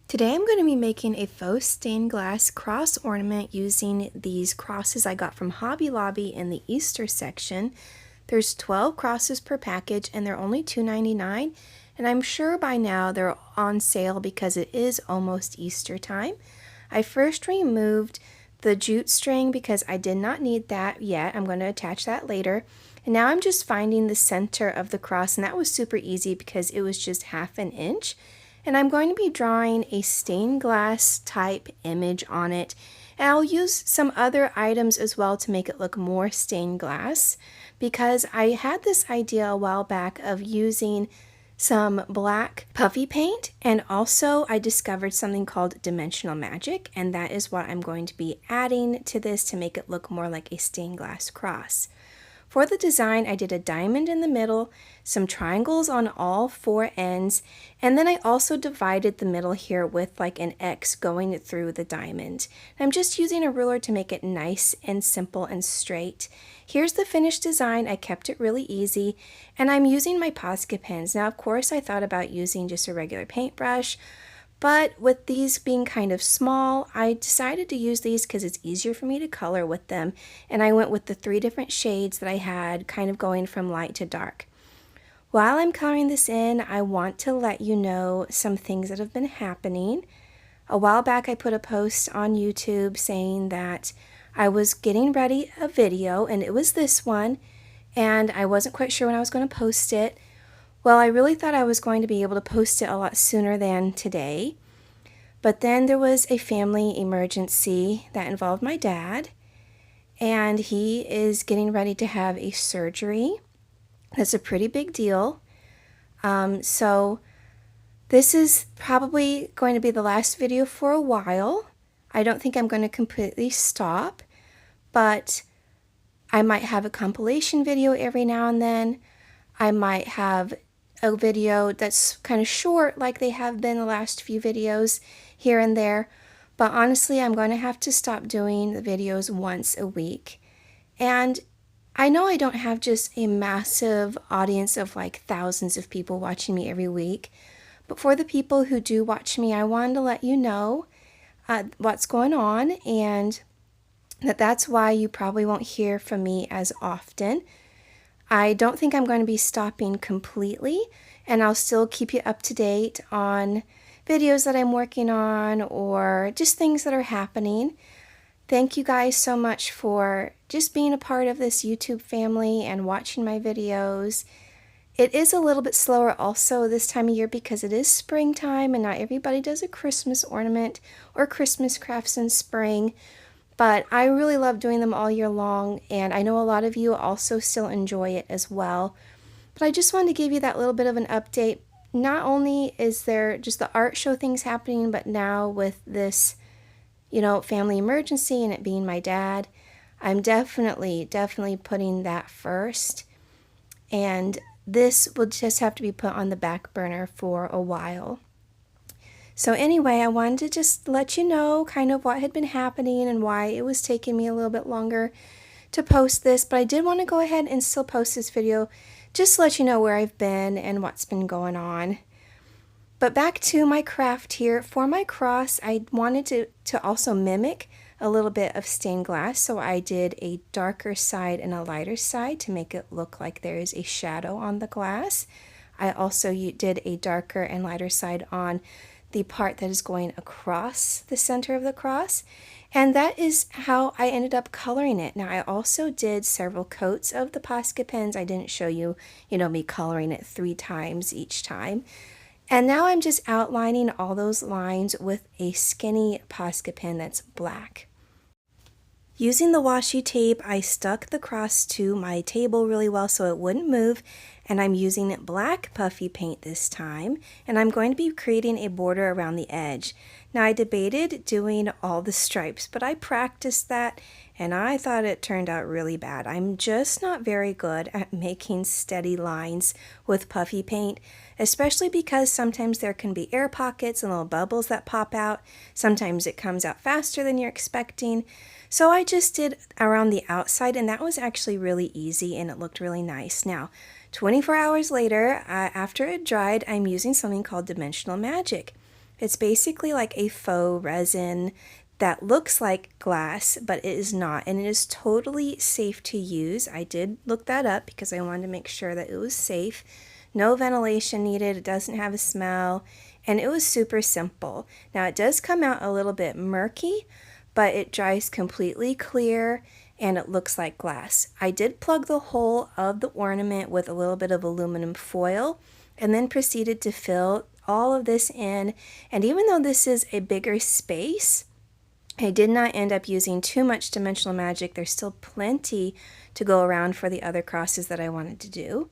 Today I'm going to be making a faux stained glass cross ornament using these crosses I got from Hobby Lobby in the Easter section. There's 12 crosses per package and they're only $2.99, and I'm sure by now they're on sale because it is almost Easter time. I first removed the jute string because I did not need that yet. I'm going to attach that later. And now I'm just finding the center of the cross, and that was super easy because it was just 1/2 inch. And I'm going to be drawing a stained glass type image on it. And I'll use some other items as well to make it look more stained glass, because I had this idea a while back of using some black puffy paint, and also I discovered something called dimensional magic, and that is what I'm going to be adding to this to make it look more like a stained glass cross. For the design, I did a diamond in the middle, some triangles on all 4 ends, and then I also divided the middle here with like an X going through the diamond. I'm just using a ruler to make it nice and simple and straight. Here's the finished design. I kept it really easy, and I'm using my POSCA pens. Now, of course, I thought about using just a regular paintbrush, but with these being kind of small, I decided to use these because it's easier for me to color with them, and I went with the 3 different shades that I had, kind of going from light to dark. While I'm coloring this in, I want to let you know some things that have been happening. A while back I put a post on YouTube saying that I was getting ready a video, and it was this one, and I wasn't quite sure when I was going to post it. Well, I really thought I was going to be able to post it a lot sooner than today, but then there was a family emergency that involved my dad, and he is getting ready to have a surgery. That's a pretty big deal. So this is probably going to be the last video for a while. I don't think I'm going to completely stop, but I might have a compilation video every now and then. I might have a video that's kind of short like they have been the last few videos here and there, but honestly I'm going to have to stop doing the videos once a week. And I know I don't have just a massive audience of like thousands of people watching me every week, but for the people who do watch me, I wanted to let you know what's going on, and that's why you probably won't hear from me as often. I don't think I'm going to be stopping completely, and I'll still keep you up to date on videos that I'm working on or just things that are happening. Thank you guys so much for just being a part of this YouTube family and watching my videos. It is a little bit slower also this time of year because it is springtime and not everybody does a Christmas ornament or Christmas crafts in spring. But I really love doing them all year long, and I know a lot of you also still enjoy it as well. But I just wanted to give you that little bit of an update. Not only is there just the art show things happening, but now with this, family emergency and it being my dad, I'm definitely putting that first. And this will just have to be put on the back burner for a while. So anyway, I wanted to just let you know kind of what had been happening and why it was taking me a little bit longer to post this, but I did want to go ahead and still post this video just to let you know where I've been and what's been going on. But back to my craft here. For my cross, I wanted to also mimic a little bit of stained glass, so I did a darker side and a lighter side to make it look like there is a shadow on the glass. I also did a darker and lighter side on the part that is going across the center of the cross, and that is how I ended up coloring it. Now I also did several coats of the POSCA pens. I didn't show you, me coloring it 3 times each time. And now I'm just outlining all those lines with a skinny POSCA pen that's black. Using the washi tape, I stuck the cross to my table really well so it wouldn't move, and I'm using black puffy paint this time, and I'm going to be creating a border around the edge. Now I debated doing all the stripes, but I practiced that and I thought it turned out really bad. I'm just not very good at making steady lines with puffy paint, especially because sometimes there can be air pockets and little bubbles that pop out. Sometimes it comes out faster than you're expecting. So I just did around the outside, and that was actually really easy and it looked really nice. Now, 24 hours later, after it dried, I'm using something called Dimensional Magic. It's basically like a faux resin that looks like glass, but it is not, and it is totally safe to use. I did look that up because I wanted to make sure that it was safe. No ventilation needed, it doesn't have a smell, and it was super simple. Now it does come out a little bit murky, but it dries completely clear and it looks like glass. I did plug the hole of the ornament with a little bit of aluminum foil and then proceeded to fill all of this in, and even though this is a bigger space, I did not end up using too much dimensional magic. There's still plenty to go around for the other crosses that I wanted to do.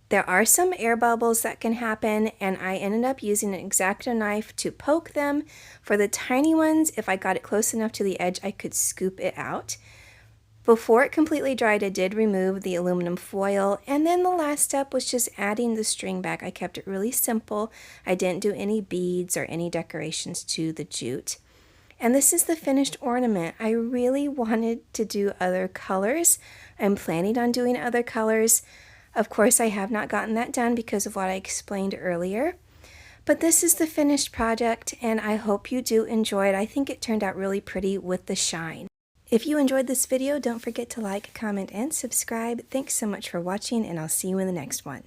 There are some air bubbles that can happen, and I ended up using an X-Acto knife to poke them. For the tiny ones, if I got it close enough to the edge, I could scoop it out. Before it completely dried, I did remove the aluminum foil, and then the last step was just adding the string back. I kept it really simple. I didn't do any beads or any decorations to the jute. And this is the finished ornament. I really wanted to do other colors. I'm planning on doing other colors. Of course, I have not gotten that done because of what I explained earlier. But this is the finished project, and I hope you do enjoy it. I think it turned out really pretty with the shine. If you enjoyed this video, don't forget to like, comment, and subscribe. Thanks so much for watching, and I'll see you in the next one.